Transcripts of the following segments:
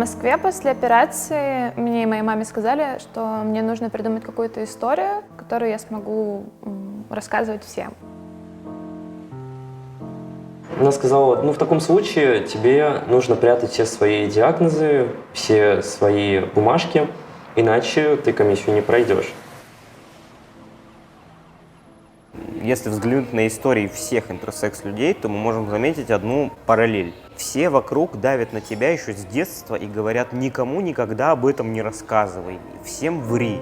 Москве после операции мне и моей маме сказали, что мне нужно придумать какую-то историю, которую я смогу рассказывать всем. Она сказала, в таком случае тебе нужно прятать все свои диагнозы, все свои бумажки, иначе ты комиссию не пройдешь. Если взглянуть на истории всех интерсекс-людей, то мы можем заметить одну параллель. Все вокруг давят на тебя еще с детства и говорят: никому никогда об этом не рассказывай, всем ври.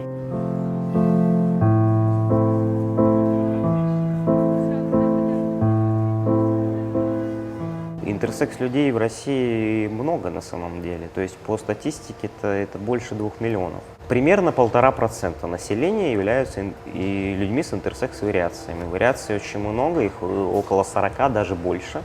Интерсекс-людей в России много на самом деле, то есть по статистике это больше 2 миллионов. Примерно 1,5% населения являются и людьми с интерсекс-вариациями. Вариаций очень много, их около 40, даже больше.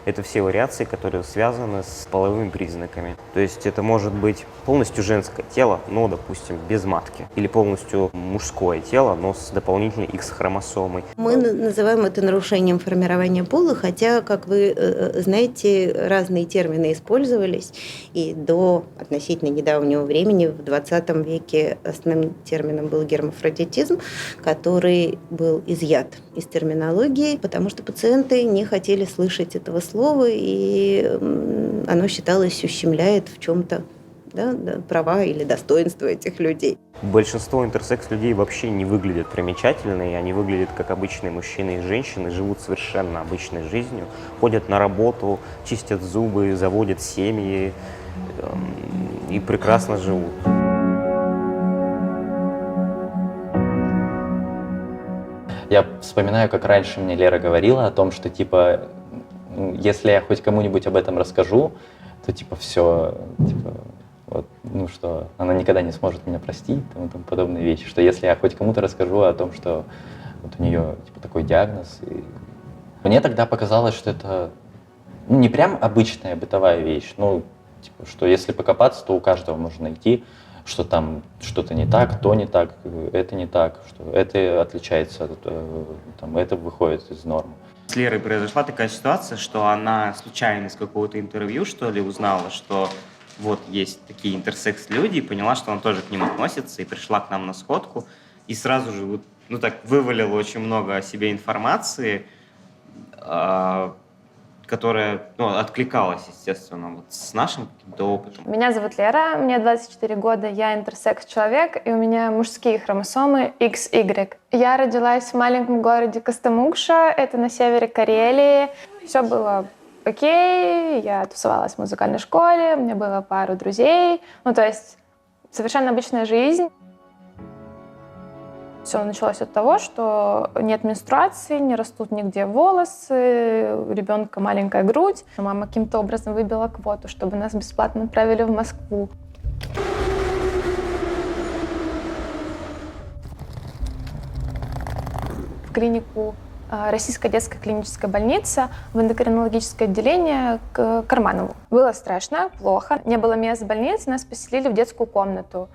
Это все вариации, которые связаны с половыми признаками. То есть это может быть полностью женское тело, но, допустим, без матки. Или полностью мужское тело, но с дополнительной X-хромосомой. Мы называем это нарушением формирования пола, хотя, как вы знаете, разные термины использовались. И до относительно недавнего времени, в 20 веке, основным термином был гермафродитизм, который был изъят из терминологии, потому что пациенты не хотели слышать этого слова, и оно считалось ущемляет в чем-то права или достоинства этих людей. Большинство интерсекс-людей вообще не выглядят примечательно, и они выглядят как обычные мужчины и женщины, живут совершенно обычной жизнью, ходят на работу, чистят зубы, заводят семьи и прекрасно живут. Я вспоминаю, как раньше мне Лера говорила о том, что если я хоть кому-нибудь об этом расскажу, то все, что она никогда не сможет меня простить, и тому подобные вещи. Что если я хоть кому-то расскажу о том, что у нее такой диагноз, и мне тогда показалось, что это не прям обычная бытовая вещь, что если покопаться, то у каждого можно найти, что там что-то не так, то не так, это не так, что это отличается, это выходит из нормы. С Лерой произошла такая ситуация, что она случайно из какого-то интервью, что ли, узнала, что вот есть такие интерсекс-люди, и поняла, что он тоже к ним относится, и пришла к нам на сходку, и сразу же вывалила очень много о себе информации, которая откликалась, естественно, с нашим каким-то опытом. Меня зовут Лера, мне 24 года, я интерсекс-человек, и у меня мужские хромосомы XY. Я родилась в маленьком городе Костомукша, это на севере Карелии. Все было окей, я тусовалась в музыкальной школе, у меня было пару друзей, то есть совершенно обычная жизнь. Все началось от того, что нет менструации, не растут нигде волосы, у ребенка маленькая грудь. Мама каким-то образом выбила квоту, чтобы нас бесплатно отправили в Москву. В клинику Российская детская клиническая больница, в эндокринологическое отделение к Карманову. Было страшно, плохо. Не было мест в больнице, нас поселили в детскую комнату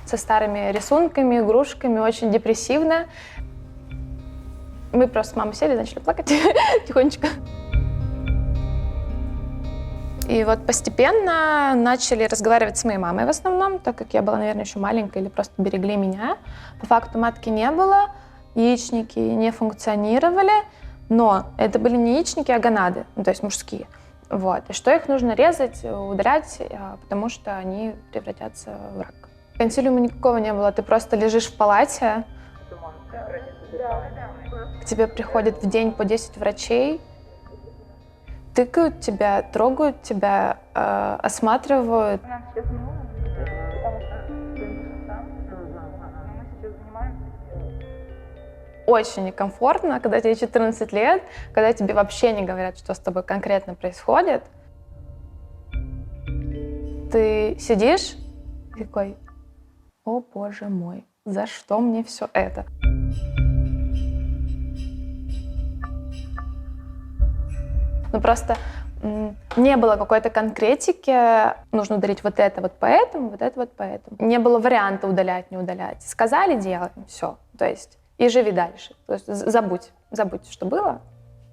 со старыми рисунками, игрушками, очень депрессивно. Мы просто с мамой сели и начали плакать тихонечко. И постепенно начали разговаривать с моей мамой в основном, так как я была, наверное, еще маленькая или просто берегли меня. По факту матки не было, яичники не функционировали, но это были не яичники, а гонады, то есть мужские. И что их нужно резать, удалять, потому что они превратятся в рак. Консилиума никакого не было, ты просто лежишь в палате, к тебе приходит в день по 10 врачей, тыкают тебя, трогают тебя, осматривают. Очень некомфортно, когда тебе 14 лет, когда тебе вообще не говорят, что с тобой конкретно происходит. Ты сидишь и такой: о боже мой, за что мне все это? Просто не было какой-то конкретики, нужно удалить вот это вот поэтому, вот это вот поэтому. Не было варианта удалять, не удалять. Сказали, делаем, все. То есть и живи дальше. То есть забудь, что было,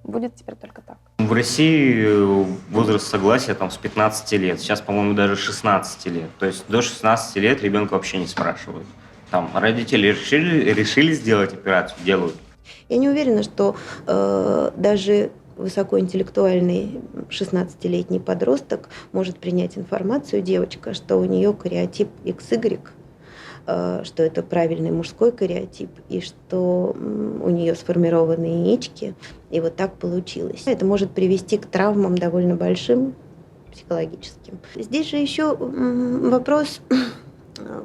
будет теперь только так. В России возраст согласия там с 15 лет, сейчас, по-моему, даже 16 лет. То есть до 16 лет ребенка вообще не спрашивают. Там родители решили сделать операцию, делают. Я не уверена, что даже высокоинтеллектуальный 16-летний подросток может принять информацию, девочка, что у нее кариотип XY, что это правильный мужской кариотип, и что у нее сформированы яички, и вот так получилось. Это может привести к травмам довольно большим психологическим. Здесь же еще вопрос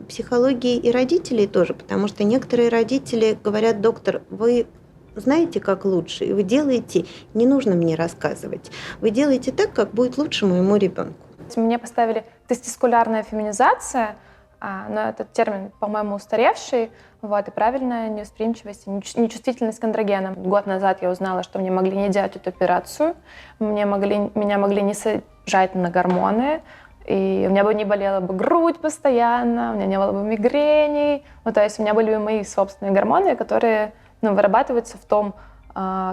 психологии и родителей тоже, потому что некоторые родители говорят: доктор, вы знаете, как лучше, и вы делаете, не нужно мне рассказывать, вы делаете так, как будет лучше моему ребенку. Мне поставили тестикулярная феминизация, но этот термин, по-моему, устаревший, вот, и правильная невосприимчивость, нечувствительность к андрогенам. Год назад я узнала, что мне могли не делать эту операцию, меня могли не сажать на гормоны, и у меня бы не болела бы грудь постоянно, у меня не было бы мигрений, ну, то есть у меня были бы мои собственные гормоны, которые вырабатываются в том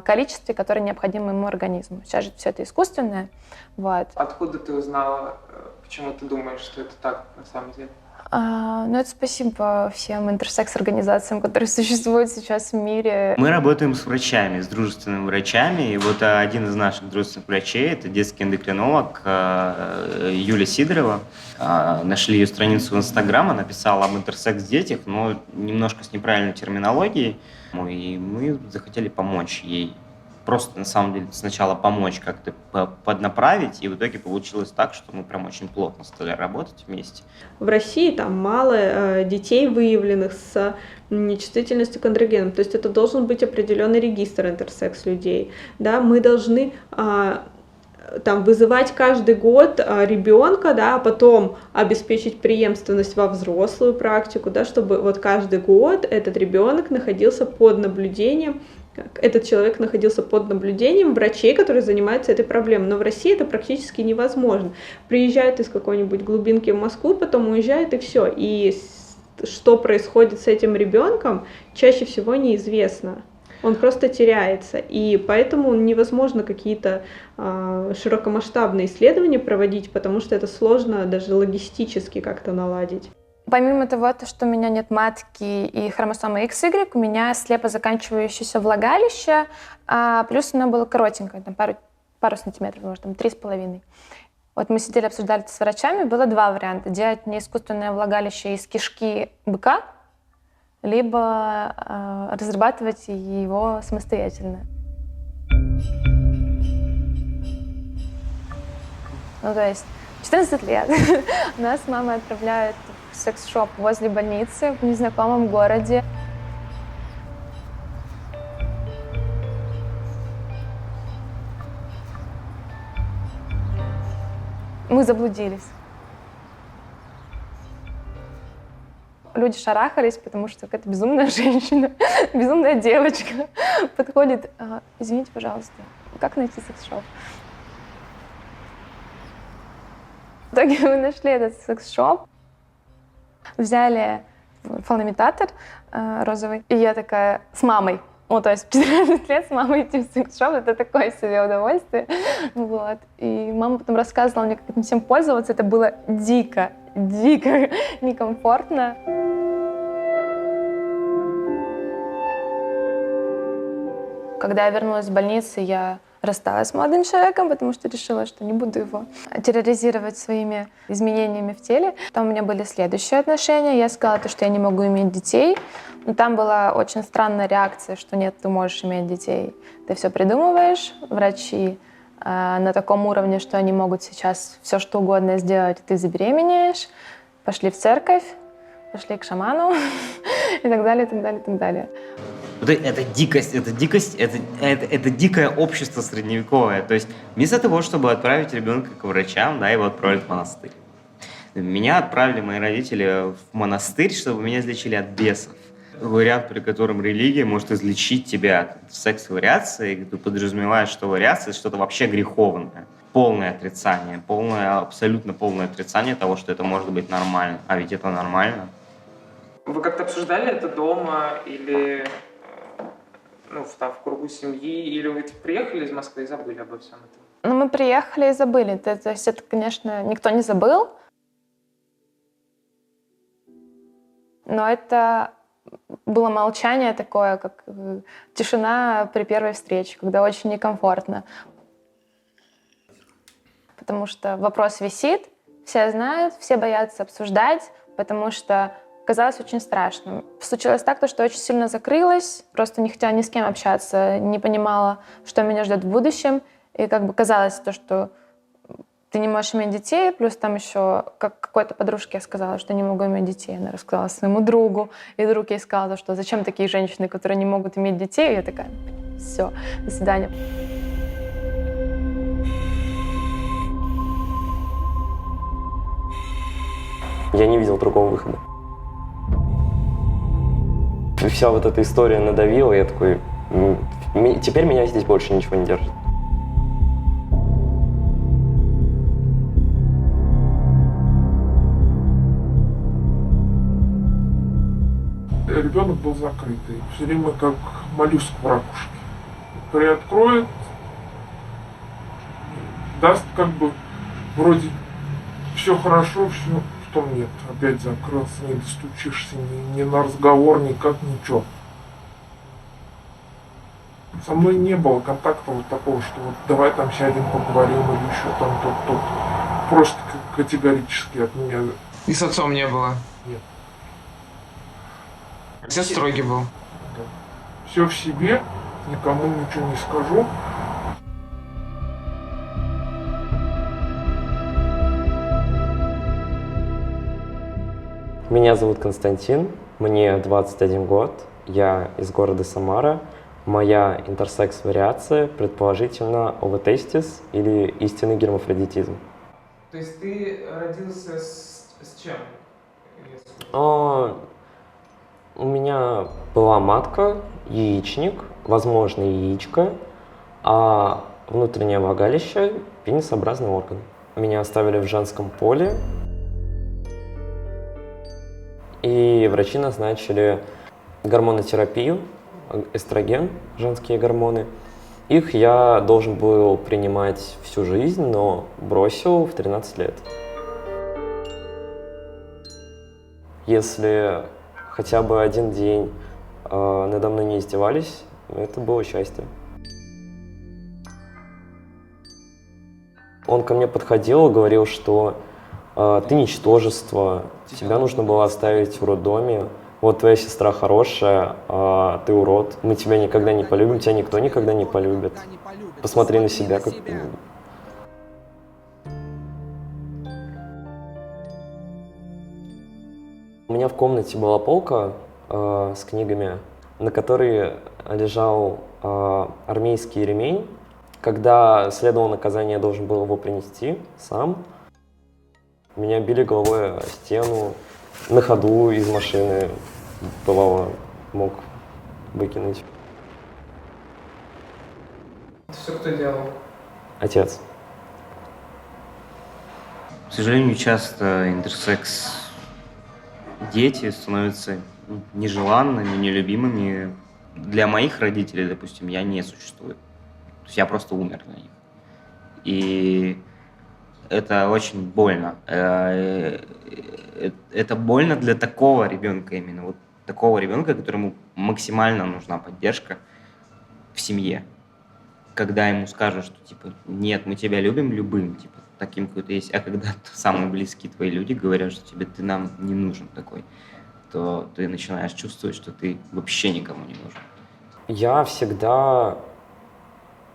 количестве, которое необходимо моему организму. Сейчас же все это искусственное. Вот. Откуда ты узнала, почему ты думаешь, что это так на самом деле? Ну, это спасибо всем интерсекс-организациям, которые существуют сейчас в мире. Мы работаем с врачами, с дружественными врачами. И вот один из наших дружественных врачей, это детский эндокринолог Юлия Сидорова. Нашли ее страницу в Инстаграм, она писала об интерсекс-детях, но немножко с неправильной терминологией. И мы захотели помочь ей. Просто, на самом деле, сначала помочь как-то поднаправить, и в итоге получилось так, что мы прям очень плотно стали работать вместе. В России там мало детей, выявленных с нечувствительностью к андрогенам, то есть это должен быть определенный регистр интерсекс-людей. Да? Мы должны там, вызывать каждый год ребенка, да, а потом обеспечить преемственность во взрослую практику, да, чтобы вот каждый год этот ребенок находился под наблюдением, этот человек находился под наблюдением врачей, которые занимаются этой проблемой. Но в России это практически невозможно. Приезжают из какой-нибудь глубинки в Москву, потом уезжают, и все. И что происходит с этим ребенком, чаще всего неизвестно. Он просто теряется. И поэтому невозможно какие-то широкомасштабные исследования проводить, потому что это сложно даже логистически как-то наладить. Помимо того, что у меня нет матки и хромосомы XY, у меня слепо заканчивающееся влагалище, плюс оно было коротенькое, там пару сантиметров, может, там 3,5. Вот мы сидели, обсуждали это с врачами, было два варианта: делать мне искусственное влагалище из кишки быка, либо разрабатывать его самостоятельно. Ну, то есть 14 лет нас мама отправляет в секс-шоп возле больницы в незнакомом городе. Мы заблудились. Люди шарахались, потому что какая-то безумная женщина, безумная девочка подходит: извините, пожалуйста, как найти секс-шоп? В итоге мы нашли этот секс-шоп, взяли фалоимитатор розовый, и я такая с мамой. Ну, то есть в 14 лет с мамой идти в секс-шоп — это такое себе удовольствие. Вот. И мама потом рассказывала мне, как этим всем пользоваться. Это было дико некомфортно. Когда я вернулась из больницы, я рассталась с молодым человеком, потому что решила, что не буду его терроризировать своими изменениями в теле. Потом у меня были следующие отношения. Я сказала, что я не могу иметь детей. Но там была очень странная реакция, что нет, ты можешь иметь детей. Ты все придумываешь. Врачи на таком уровне, что они могут сейчас все что угодно сделать, и ты забеременеешь. Пошли в церковь, пошли к шаману и так далее, и так далее, и так далее. Это дикость, это дикое общество средневековое. То есть вместо того, чтобы отправить ребенка к врачам, да, его отправили в монастырь. Меня отправили мои родители в монастырь, чтобы меня излечили от бесов. Вариант, при котором религия может излечить тебя от секс-вариации, ты подразумеваешь, что вариация — это что-то вообще греховное. Полное отрицание, абсолютно полное отрицание того, что это может быть нормально. А ведь это нормально. Вы как-то обсуждали это дома или ну, в кругу семьи, или вы приехали из Москвы и забыли обо всем этом? Ну, мы приехали и забыли. То есть это, конечно, никто не забыл, но это было молчание такое, как тишина при первой встрече, когда очень некомфортно. Потому что вопрос висит, все знают, все боятся обсуждать, потому что казалось очень страшным. Случилось так, что я очень сильно закрылась, просто не хотела ни с кем общаться, не понимала, что меня ждет в будущем. И как бы казалось то, что ты не можешь иметь детей, плюс там еще, как какой-то подружке я сказала, что не могу иметь детей. Она рассказала своему другу, и друг ей сказал, что зачем такие женщины, которые не могут иметь детей. И я такая, все, до свидания. Я не видел другого выхода. И вся вот эта история надавила, и я такой, теперь меня здесь больше ничего не держит. Ребенок был закрытый, все время как моллюск в ракушке. Приоткроет, даст как бы вроде все хорошо, все, потом нет. Опять закрылся, не достучишься ни на разговор, никак, ничего. Со мной не было контакта вот такого, что вот давай там сядем, поговорим или еще там тот. Просто категорически от меня. И с отцом не было? Нет. Отец строгий был? Да. Все в себе, никому ничего не скажу. Меня зовут Константин, мне 21 год, я из города Самара. Моя интерсекс-вариация предположительно овотестис или истинный гермафродитизм. То есть ты родился с чем? У меня была матка, яичник, возможно, яичко, а внутреннее влагалище – пенисообразный орган. Меня оставили в женском поле, и врачи назначили гормонотерапию, эстроген, женские гормоны. Их я должен был принимать всю жизнь, но бросил в 13 лет. Если хотя бы один день надо мной не издевались, это было счастье. Он ко мне подходил и говорил, что ты ничтожество, тебя нужно было оставить в роддоме, вот твоя сестра хорошая, а ты урод, мы тебя никогда не полюбим, тебя никто никогда не полюбит. Посмотри на себя, как... У меня в комнате была полка с книгами, на которой лежал армейский ремень. Когда следовало наказание, я должен был его принести сам. Меня били головой о стену, на ходу из машины, бывало, мог выкинуть. Это все кто делал? Отец. К сожалению, часто интерсекс дети становятся нежеланными, нелюбимыми. Для моих родителей, допустим, я не существую. То есть я просто умер для них. И это очень больно. Это больно для такого ребенка именно. Вот такого ребенка, которому максимально нужна поддержка в семье. Когда ему скажут, что типа нет, мы тебя любим любым, типа таким, какой ты есть. А когда самые близкие твои люди говорят, что тебе ты нам не нужен такой, то ты начинаешь чувствовать, что ты вообще никому не нужен. Я всегда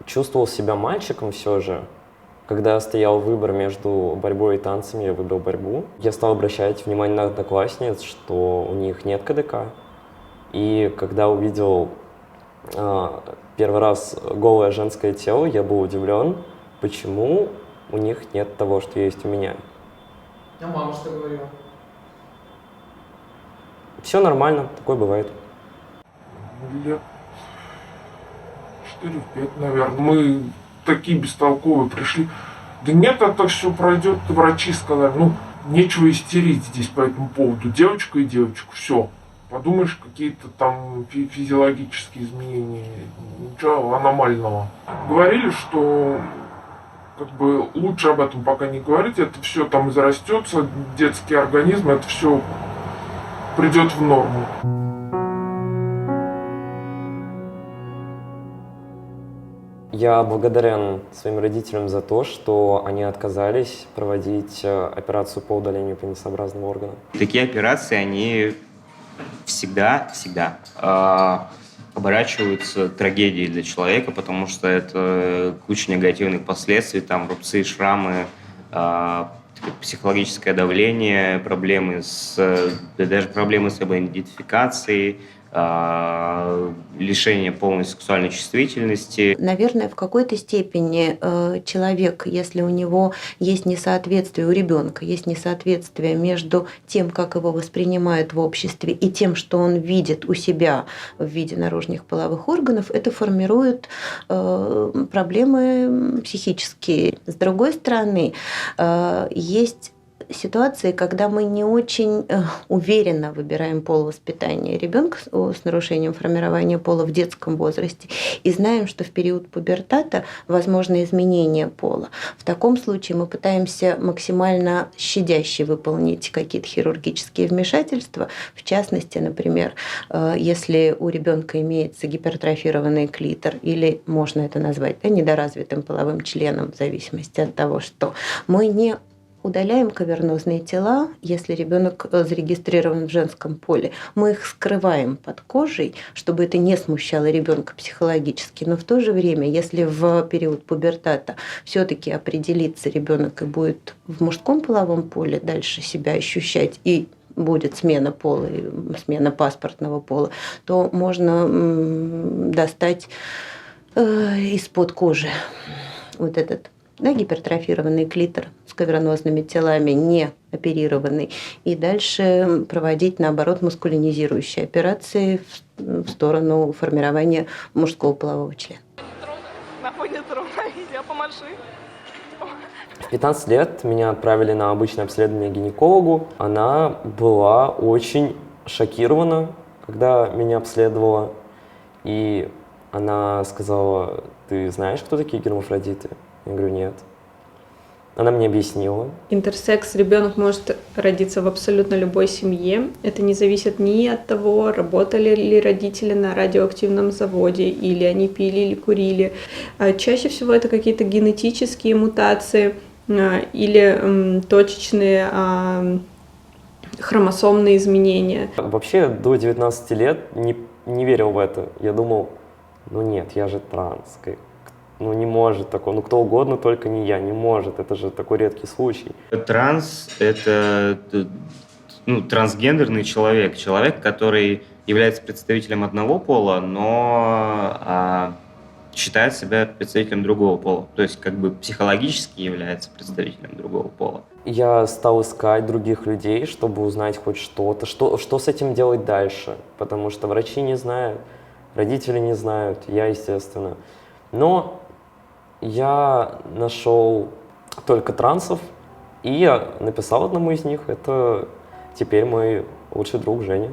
чувствовал себя мальчиком все же. Когда стоял выбор между борьбой и танцами, я выбрал борьбу. Я стал обращать внимание на одноклассниц, что у них нет КДК. И когда увидел первый раз голое женское тело, я был удивлен, почему у них нет того, что есть у меня. А мама что говорила? Все нормально, такое бывает. Лет 4-5, наверное. Мы такие бестолковые пришли. Да нет, это все пройдет. Врачи сказали, ну, нечего истерить здесь по этому поводу. Девочка и девочку, все. Подумаешь, какие-то там физиологические изменения, ничего аномального. Говорили, что как бы лучше об этом пока не говорить, это все там зарастется, детский организм, это все придет в норму. Я благодарен своим родителям за то, что они отказались проводить операцию по удалению пенисообразного органа. Такие операции, они всегда оборачиваются трагедией для человека, потому что это куча негативных последствий, там рубцы, шрамы, психологическое давление, даже проблемы с самоидентификацией, лишение полной сексуальной чувствительности. Наверное, в какой-то степени человек, если у него есть несоответствие, у ребенка есть несоответствие между тем, как его воспринимают в обществе, и тем, что он видит у себя в виде наружных половых органов, это формирует проблемы психические. С другой стороны, есть ситуации, когда мы не очень уверенно выбираем пол воспитания ребенка с нарушением формирования пола в детском возрасте и знаем, что в период пубертата возможно изменение пола. В таком случае мы пытаемся максимально щадяще выполнить какие-то хирургические вмешательства. В частности, например, если у ребенка имеется гипертрофированный клитор, или можно это назвать недоразвитым половым членом, в зависимости от того, что мы не удаляем кавернозные тела, если ребенок зарегистрирован в женском поле. Мы их скрываем под кожей, чтобы это не смущало ребенка психологически. Но в то же время, если в период пубертата все-таки определится ребенок и будет в мужском половом поле дальше себя ощущать и будет смена пола, смена паспортного пола, то можно достать из-под кожи вот этот гипертрофированный клитор с кавернозными телами, не оперированный, и дальше проводить, наоборот, маскулинизирующие операции в сторону формирования мужского полового члена. В 15 лет меня отправили на обычное обследование к гинекологу. Она была очень шокирована, когда меня обследовала, и она сказала: «Ты знаешь, кто такие гермафродиты?» Я говорю: «Нет». Она мне объяснила. Интерсекс ребенок может родиться в абсолютно любой семье. Это не зависит ни от того, работали ли родители на радиоактивном заводе, или они пили или курили. Чаще всего это какие-то генетические мутации или точечные хромосомные изменения. Вообще до 19 лет не верил в это. Я думал: нет, я же транс. Не может такого, кто угодно, только не я, не может, это же такой редкий случай. Транс – это трансгендерный человек, который является представителем одного пола, но считает себя представителем другого пола, то есть психологически является представителем другого пола. Я стал искать других людей, чтобы узнать хоть что-то, что с этим делать дальше, потому что врачи не знают, родители не знают, я, естественно. Но я нашел только трансов, и я написал одному из них. Это теперь мой лучший друг Женя.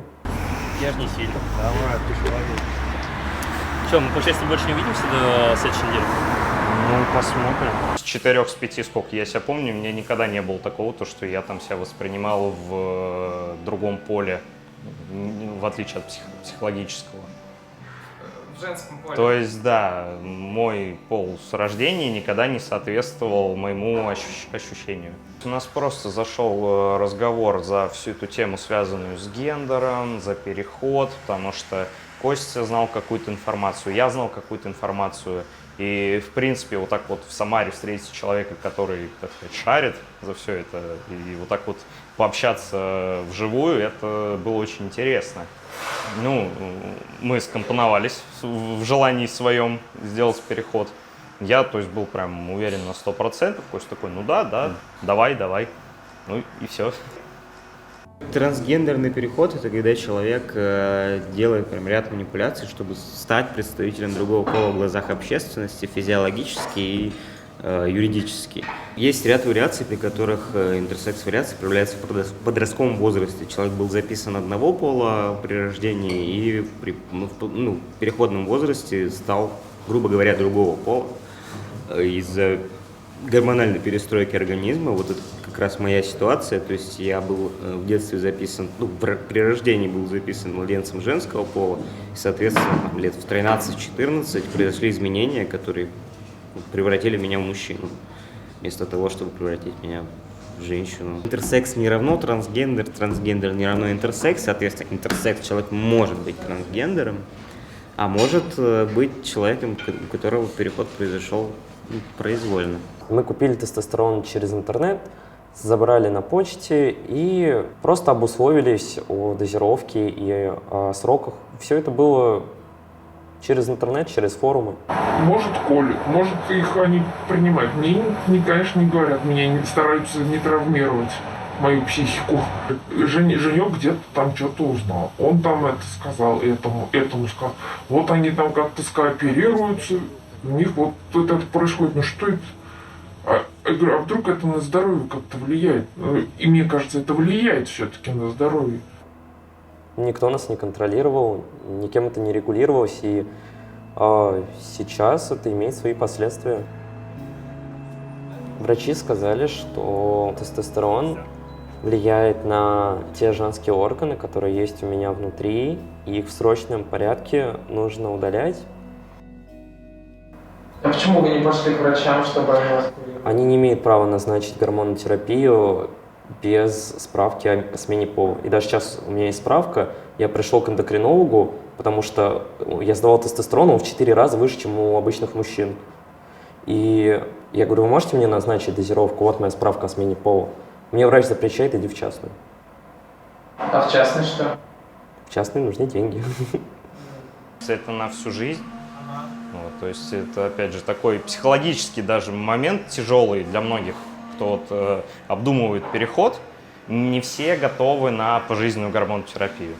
Я же не сильно. Давай, ты человек. Что, мы, получается, больше не увидимся до следующей недели? Посмотрим. С 4-5, сколько я себя помню, мне никогда не было такого, что я там себя воспринимал в другом поле, в отличие от психологического. В женском поле. То есть, да, мой пол с рождения никогда не соответствовал моему ощущению. У нас просто зашел разговор за всю эту тему, связанную с гендером, за переход, потому что Костя знал какую-то информацию, я знал какую-то информацию. И, в принципе, вот так вот в Самаре встретить человека, который, так сказать, шарит за все это, и вот так вот пообщаться вживую, это было очень интересно. Мы скомпоновались в желании своем сделать переход. Я, то есть, был прям уверен на 100%. Костя такой: да, давай. И все. Трансгендерный переход – это когда человек делает прям ряд манипуляций, чтобы стать представителем другого пола в глазах общественности физиологически и юридически. Есть ряд вариаций, при которых интерсекс-вариации проявляются в подростковом возрасте. Человек был записан одного пола при рождении и в переходном возрасте стал, грубо говоря, другого пола. Из-за гормональной перестройки организма, вот это как раз моя ситуация, то есть я был в детстве записан, при рождении был записан младенцем женского пола, и, соответственно, лет в 13-14 произошли изменения, которые превратили меня в мужчину, вместо того, чтобы превратить меня в женщину. Интерсекс не равно трансгендер, трансгендер не равно интерсекс, соответственно, интерсекс человек может быть трансгендером, а может быть человеком, у которого переход произошел произвольно. Мы купили тестостерон через интернет, забрали на почте и просто обусловились о дозировке и о сроках. Все это было через интернет, через форумы. Может, колют, может, их они принимают. Мне, конечно, не говорят, меня стараются не травмировать мою психику. Женек где-то там что-то узнал. Он там это сказал, этому сказал. Вот они там как-то скооперируются, у них вот это происходит. Ну что это? Я говорю, а вдруг это на здоровье как-то влияет? И мне кажется, это влияет все-таки на здоровье. Никто нас не контролировал, никем это не регулировалось, и сейчас это имеет свои последствия. Врачи сказали, что тестостерон влияет на те женские органы, которые есть у меня внутри, и их в срочном порядке нужно удалять. А почему вы не пошли к врачам, чтобы они вас курировали? Они не имеют права назначить гормонотерапию без справки о смене пола. И даже сейчас у меня есть справка, я пришел к эндокринологу, потому что я сдавал тестостерон, он в 4 раза выше, чем у обычных мужчин. И я говорю, вы можете мне назначить дозировку? Вот моя справка о смене пола. Мне врач запрещает, иди в частную. А в частной что? В частной нужны деньги. Это на всю жизнь. Вот, то есть это, опять же, такой психологический даже момент тяжелый для многих, кто вот, обдумывает переход. Не все готовы на пожизненную гормонотерапию.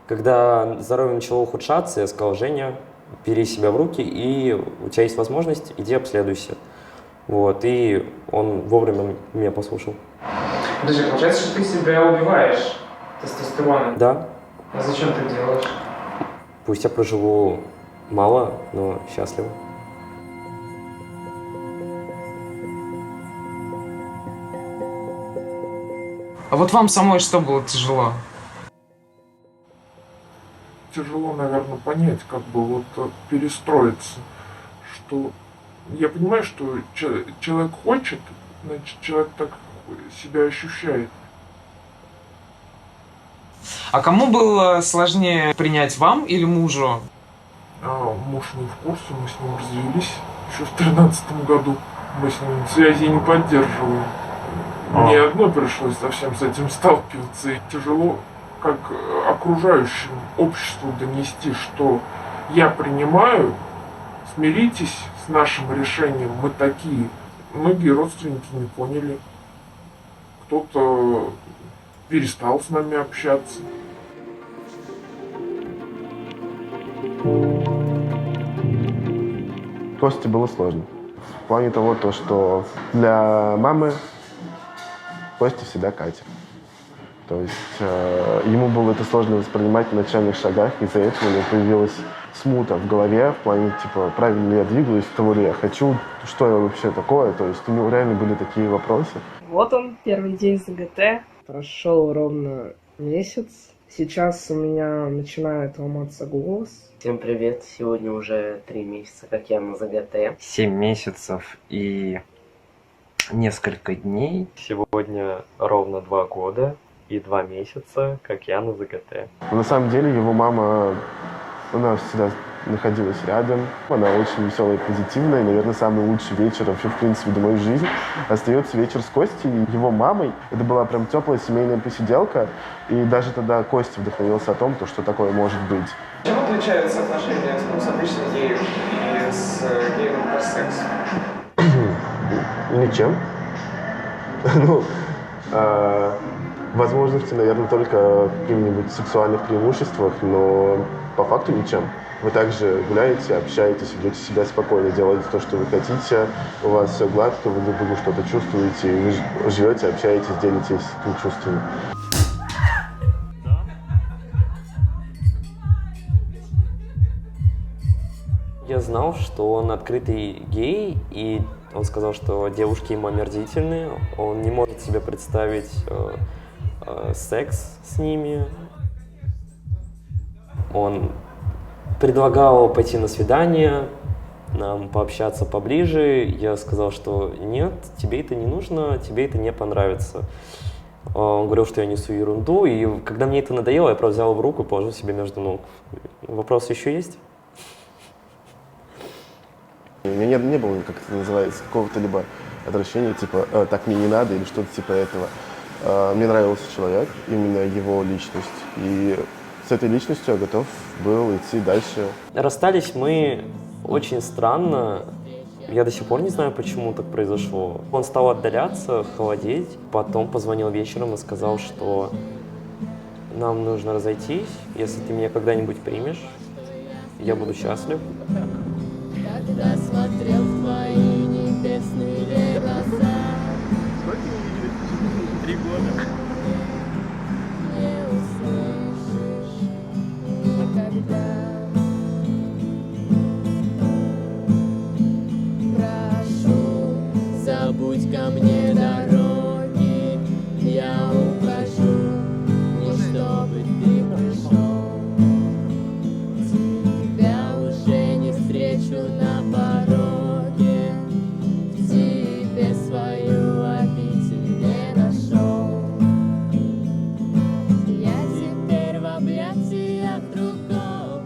Когда здоровье начало ухудшаться, я сказал, Женя, бери себя в руки, и у тебя есть возможность, иди обследуйся. Вот, и он вовремя меня послушал. Подожди, получается, что ты себя убиваешь тестостероном? Да. А зачем ты делаешь? Пусть я проживу мало, но счастливо. А вот вам самой что было тяжело? Тяжело, наверное, понять, как бы вот перестроиться, что я понимаю, что человек хочет, значит, человек так себя ощущает. А кому было сложнее принять, вам или мужу? Муж не в курсе, мы с ним развелись еще в 2013 году. Мы с ним связи не поддерживаем. Мне одной пришлось совсем с этим сталкиваться. И тяжело как окружающему обществу донести, что я принимаю, смиритесь с нашим решением, мы такие. Многие родственники не поняли. Кто-то перестал с нами общаться. Косте было сложно. В плане того, что для мамы Костя всегда Катя. То есть ему было это сложно воспринимать на начальных шагах, из-за этого у него появилась смута в голове, в плане, типа, правильно ли я двигаюсь, того ли я хочу, что я вообще такое. То есть у него реально были такие вопросы. Вот он, первый день ЗГТ. Прошел ровно месяц. Сейчас у меня начинает ломаться голос. Всем привет, сегодня уже 3 месяца, как я на ЗГТ. 7 месяцев и несколько дней. Сегодня ровно 2 года и 2 месяца, как я на ЗГТ. Но на самом деле его мама, она всегда находилась рядом. Она очень веселая и позитивная. И, наверное, самый лучший вечер вообще, в принципе, до моей жизни остается вечер с Костей и его мамой. Это была прям теплая семейная посиделка. И даже тогда Костя вдохновился о том, что такое может быть. Чем отличаются отношения с обычным геем и с геем интерсекс? Ничем. Возможности, наверное, только в каких-нибудь сексуальных преимуществах, но по факту ничем. Вы также гуляете, общаетесь, ведете себя спокойно, делаете то, что вы хотите, у вас все гладко, вы друг другу что-то чувствуете, и вы живете, общаетесь, делитесь этими чувствами. Я знал, что он открытый гей, и он сказал, что девушки ему омерзительны, он не может себе представить секс с ними. Он предлагал пойти на свидание, нам пообщаться поближе. Я сказал, что нет, тебе это не нужно, тебе это не понравится. Он говорил, что я несу ерунду, и когда мне это надоело, я просто взял в руку и положил себе между ног. Вопросы еще есть? У меня не было, как это называется, какого-то либо отвращения, типа «так мне не надо» или что-то типа этого. Мне нравился человек, именно его личность, и с этой личностью я готов был идти дальше. Расстались мы очень странно. Я до сих пор не знаю, почему так произошло. Он стал отдаляться, холодеть. Потом позвонил вечером и сказал, что нам нужно разойтись. Если ты меня когда-нибудь примешь, я буду счастлив. Когда смотрел в твои небесные глаза. Сколько вы видели? 3 года. Не услышишь никогда. Прошу, забудь ко мне дороги. Я ухожу, не чтобы ты пришел. Тебя уже не встречу на пороге. В тебе свою обитель не нашел. Я теперь в объятиях другого.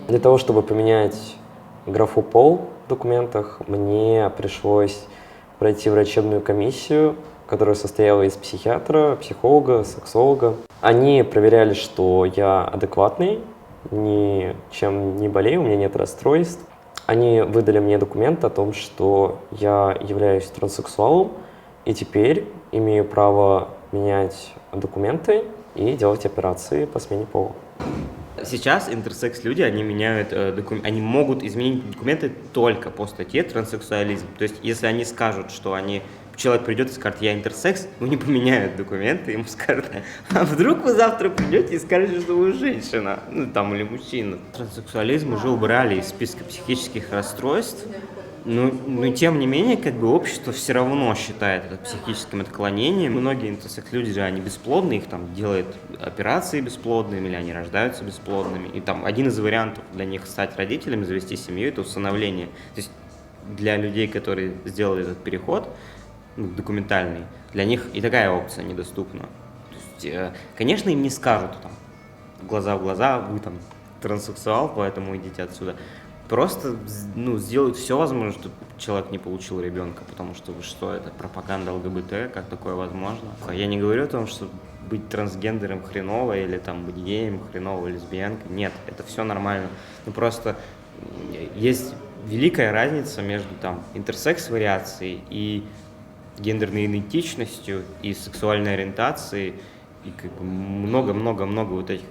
Для того, чтобы поменять графу «пол» в документах, мне пришлось пройти врачебную комиссию, которая состояла из психиатра, психолога, сексолога. Они проверяли, что я адекватный, ничем не болею, у меня нет расстройств. Они выдали мне документ о том, что я являюсь транссексуалом, и теперь имею право менять документы и делать операции по смене пола. Сейчас интерсекс-люди, они меняют они могут изменить документы только по статье транссексуализм. То есть, если они скажут, что человек придет и скажет, я интерсекс, не поменяют документы, ему скажут, а вдруг вы завтра придете и скажете, что вы женщина, или мужчина. Транссексуализм уже убрали из списка психических расстройств, но тем не менее, общество все равно считает это психическим отклонением. Многие интерсекс-люди же, они бесплодны, их делают операции бесплодными, или они рождаются бесплодными. И один из вариантов для них стать родителями, завести семью, это усыновление. То есть для людей, которые сделали этот переход, документальный, для них и такая опция недоступна. То есть, конечно, им не скажут глаза в глаза, вы транссексуал, поэтому идите отсюда. Просто сделают все возможное, чтобы человек не получил ребенка, потому что это пропаганда ЛГБТ, как такое возможно. Я не говорю о том, что быть трансгендером хреново, или быть геем хреново, лесбиянкой. Нет, это все нормально. Просто есть великая разница между интерсекс-вариацией и гендерной идентичностью, и сексуальной ориентацией, и много-много-много этих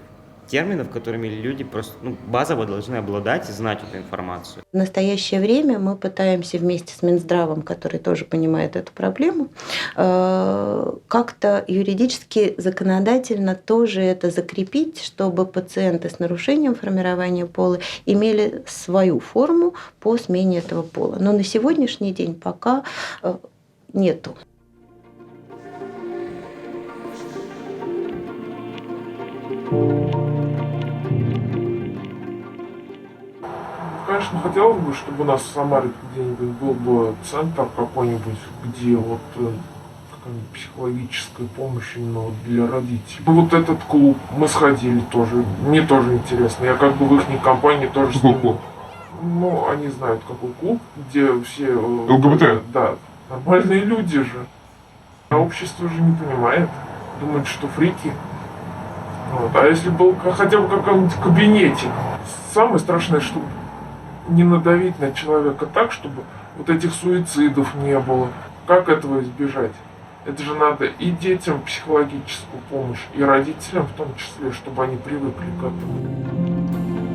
терминов, которыми люди просто базово должны обладать и знать эту информацию. В настоящее время мы пытаемся вместе с Минздравом, который тоже понимает эту проблему, как-то юридически, законодательно тоже это закрепить, чтобы пациенты с нарушением формирования пола имели свою форму по смене этого пола. Но на сегодняшний день пока нету. Конечно, хотелось бы, чтобы у нас в Самаре где-нибудь был бы центр какой-нибудь, где какая-нибудь психологическая помощь именно для родителей. Этот клуб, мы сходили тоже, мне тоже интересно. Я в их компании тоже с ними. Они знают, какой клуб, где все... ЛГБТ? Да, нормальные люди же. А общество же не понимает, думает, что фрики. А если был хотя бы в каком-нибудь кабинете, самое страшное, чтобы не надавить на человека так, чтобы этих суицидов не было. Как этого избежать? Это же надо и детям психологическую помощь, и родителям в том числе, чтобы они привыкли к этому.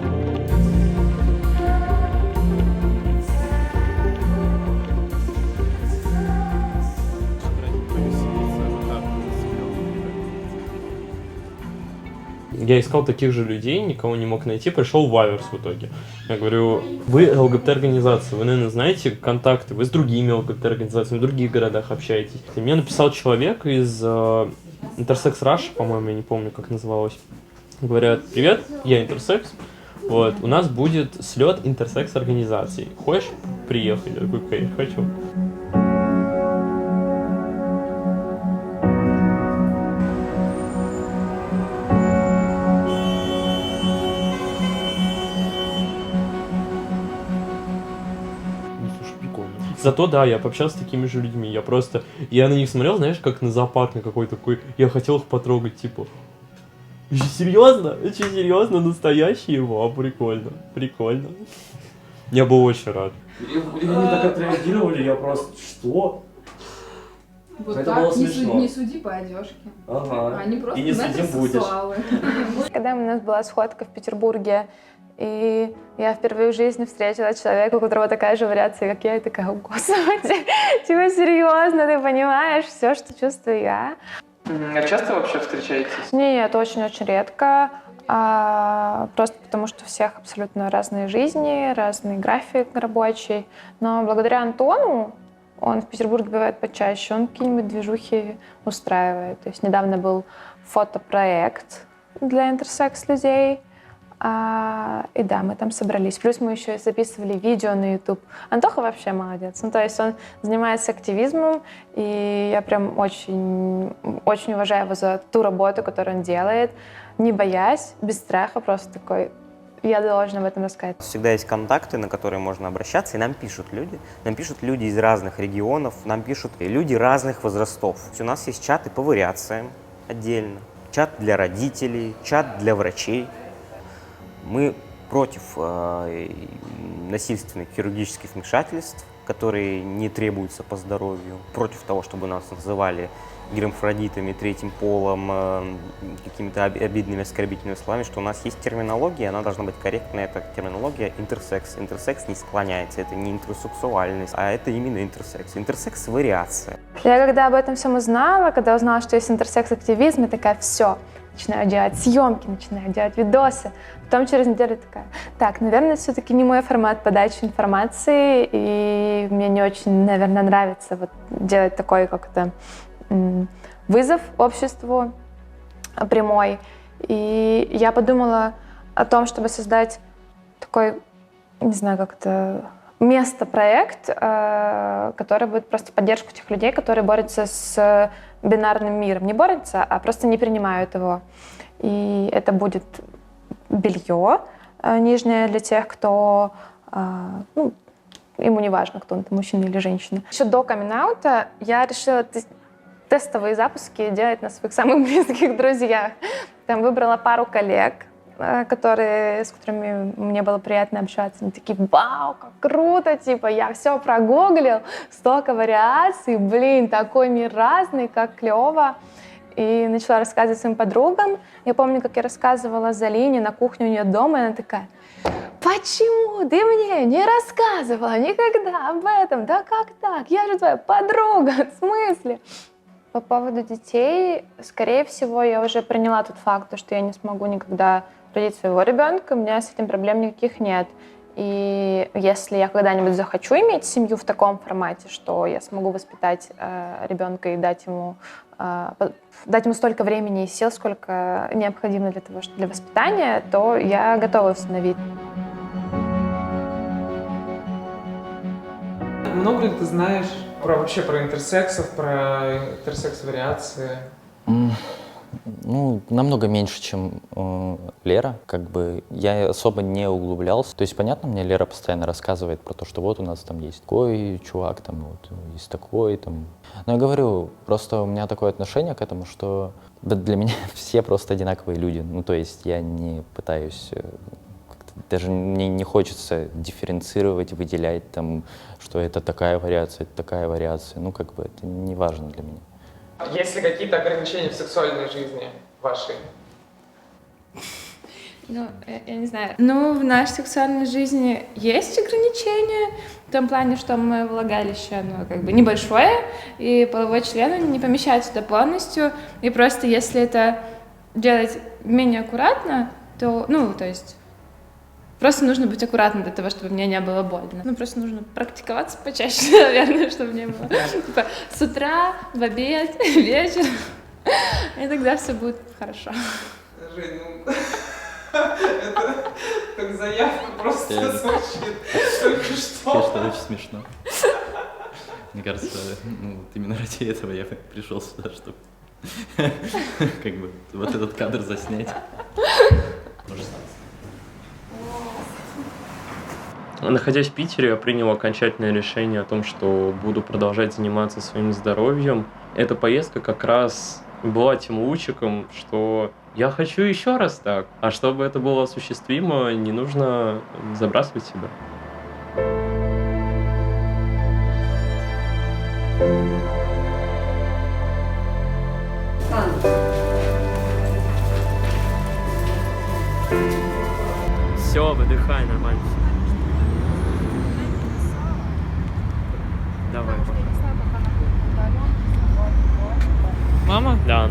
Я искал таких же людей, никого не мог найти, пришел в Аверс в итоге. Я говорю, вы ЛГБТ-организация, вы, наверное, знаете контакты, вы с другими ЛГБТ-организациями в других городах общаетесь. И мне написал человек из Intersex Russia, по-моему, я не помню, как называлось. Говорят, привет, я Intersex, вот, у нас будет слет интерсекс-организаций. Хочешь приехать? Я такой, конечно, хочу. Зато да, я пообщался с такими же людьми. Я на них смотрел, знаешь, как на зоопарк на какой-то такой. Я хотел их потрогать, типа. Серьезно? Очень серьезно, настоящие? Вау, прикольно, прикольно. Я был очень рад. И они так отреагировали, я просто, что? Вот это так, было смешно. Не суди по одежке. Ага. Они просто и не судим будешь. Когда у нас была сходка в Петербурге, и я впервые в жизни встретила человека, у которого такая же вариация, как я, и такая, о, господи, типа серьезно, ты понимаешь все, что чувствую я? А часто вообще встречаетесь? Нет, очень-очень редко. Просто потому, что у всех абсолютно разные жизни, разный график рабочий. Но благодаря Антону, он в Петербурге бывает почаще, он какие-нибудь движухи устраивает. То есть недавно был фотопроект для интерсекс-людей. И да, мы там собрались. Плюс мы еще и записывали видео на YouTube. Антоха вообще молодец. Ну, то есть он занимается активизмом, и я прям очень, очень уважаю его за ту работу, которую он делает, не боясь, без страха, просто такой, я должна об этом рассказать. Всегда есть контакты, на которые можно обращаться, и нам пишут люди. Нам пишут люди из разных регионов, нам пишут люди разных возрастов. У нас есть чаты по вариациям отдельно, чат для родителей, чат для врачей. Мы против насильственных хирургических вмешательств, которые не требуются по здоровью, против того, чтобы нас называли гермафродитами, третьим полом, какими-то обидными, оскорбительными словами, что у нас есть терминология, она должна быть корректная, это терминология интерсекс. Интерсекс не склоняется, это не интерсексуальность, а это именно интерсекс. Интерсекс – вариация. Я когда об этом всем узнала, когда узнала, что есть интерсекс-активизм, я такая, все, начинаю делать съемки, начинаю делать видосы. Потом через неделю такая, так, наверное, все-таки не мой формат подачи информации, и мне не очень, наверное, нравится вот делать такой как-то вызов обществу прямой. И я подумала о том, чтобы создать такой, не знаю, как-то место-проект, который будет просто поддержку тех людей, которые борются с бинарным миром. Не борются, а просто не принимают его. И это будет белье нижнее для тех, кто, ему не важно, кто он, мужчина или женщина. Еще до камин-аута я решила тестовые запуски делать на своих самых близких друзьях. Там выбрала пару коллег, с которыми мне было приятно общаться. Они такие, вау, как круто, типа, я все прогуглил, столько вариаций, блин, такой мир разный, как клево. И начала рассказывать своим подругам. Я помню, как я рассказывала Залине на кухне у нее дома, и она такая, почему ты мне не рассказывала никогда об этом? Да как так? Я же твоя подруга, в смысле? По поводу детей, скорее всего, я уже приняла тот факт, что я не смогу никогда родить своего ребенка, у меня с этим проблем никаких нет. И если я когда-нибудь захочу иметь семью в таком формате, что я смогу воспитать ребенка и дать ему столько времени и сил, сколько необходимо для воспитания, то я готова установить. Много ли ты знаешь вообще про интерсексов, про интерсекс-вариации? Ну, намного меньше, чем Лера. Как бы я особо не углублялся. То есть, понятно, мне Лера постоянно рассказывает про то, что вот у нас там есть такой чувак, там вот есть такой, там. Но я говорю, просто у меня такое отношение к этому, что для меня все просто одинаковые люди. Ну, то есть я не пытаюсь, даже мне не хочется дифференцировать, выделять там, что это такая вариация, это такая вариация. Ну, как бы это не важно для меня. Есть ли какие-то ограничения в сексуальной жизни вашей? Ну, я не знаю. Ну, в нашей сексуальной жизни есть ограничения, в том плане, что мы влагалище, оно как бы небольшое, и половой член не помещается туда полностью, и просто если это делать менее аккуратно, то, ну, то есть просто нужно быть аккуратным для того, чтобы мне не было больно. Ну, просто нужно практиковаться почаще, наверное, чтобы мне было. Типа с утра, в обед, вечером, и тогда все будет хорошо. Жень, ну, это как заявка просто звучит только что. Конечно, очень смешно. Мне кажется, ну, вот именно ради этого я пришел сюда, чтобы как бы вот этот кадр заснять. Находясь в Питере, я принял окончательное решение о том, что буду продолжать заниматься своим здоровьем. Эта поездка как раз была тем лучиком, что я хочу еще раз так. А чтобы это было осуществимо, не нужно забрасывать себя. Все, выдыхай, нормально. Давай. Мама? Да.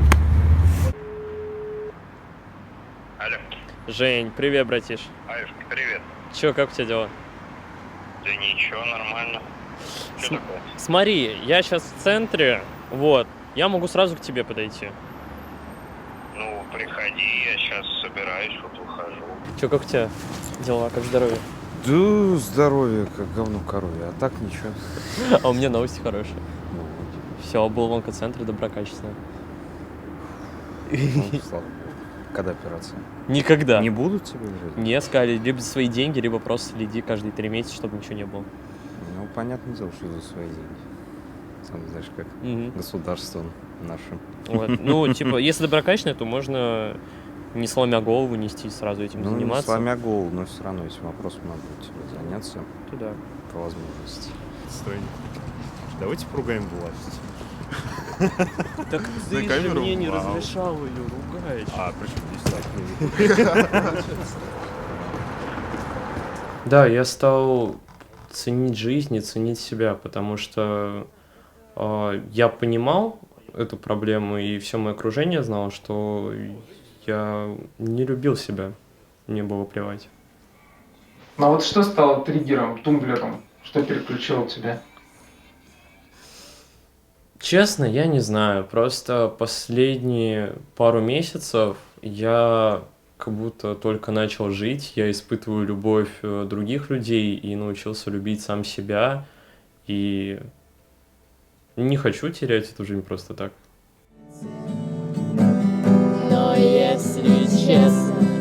Алло. Жень, привет, братиш. Аюшка, привет. Че, как у тебя дела? Да ничего, нормально. Что такое? Смотри, я сейчас в центре, вот. Я могу сразу к тебе подойти. Ну, приходи, я сейчас собираюсь, вот выхожу. Че, как у тебя дела, как здоровье? Да, здоровье, как говно в корове, а так ничего. А у меня новости хорошие. Все, был в онкоцентре, доброкачественно. Ну, слава богу. Когда операция? Никогда. Не будут тебе вроде? Не, сказали, либо за свои деньги, либо просто следи каждые 3 месяца, чтобы ничего не было. Ну, понятное дело, что за свои деньги. Сам знаешь, как государство наше. Вот. Ну, типа, если доброкачественно, то можно не сломя голову нести сразу этим заниматься. Не сломя голову, но все равно этим вопросом надо будет тебе заняться. Да. По возможности. Стой. Давайте поругаем власть. Так ты же мне не разрешал ее ругать. А, причем здесь так? Да, я стал ценить жизнь и ценить себя, потому что я понимал эту проблему, и все мое окружение знало, что я не любил себя, мне было плевать. Ну а вот что стало триггером, тумблером, что переключило тебя? Честно, я не знаю. Просто последние пару месяцев я как будто только начал жить. Я испытываю любовь других людей и научился любить сам себя. И не хочу терять эту жизнь просто так. Но если честно,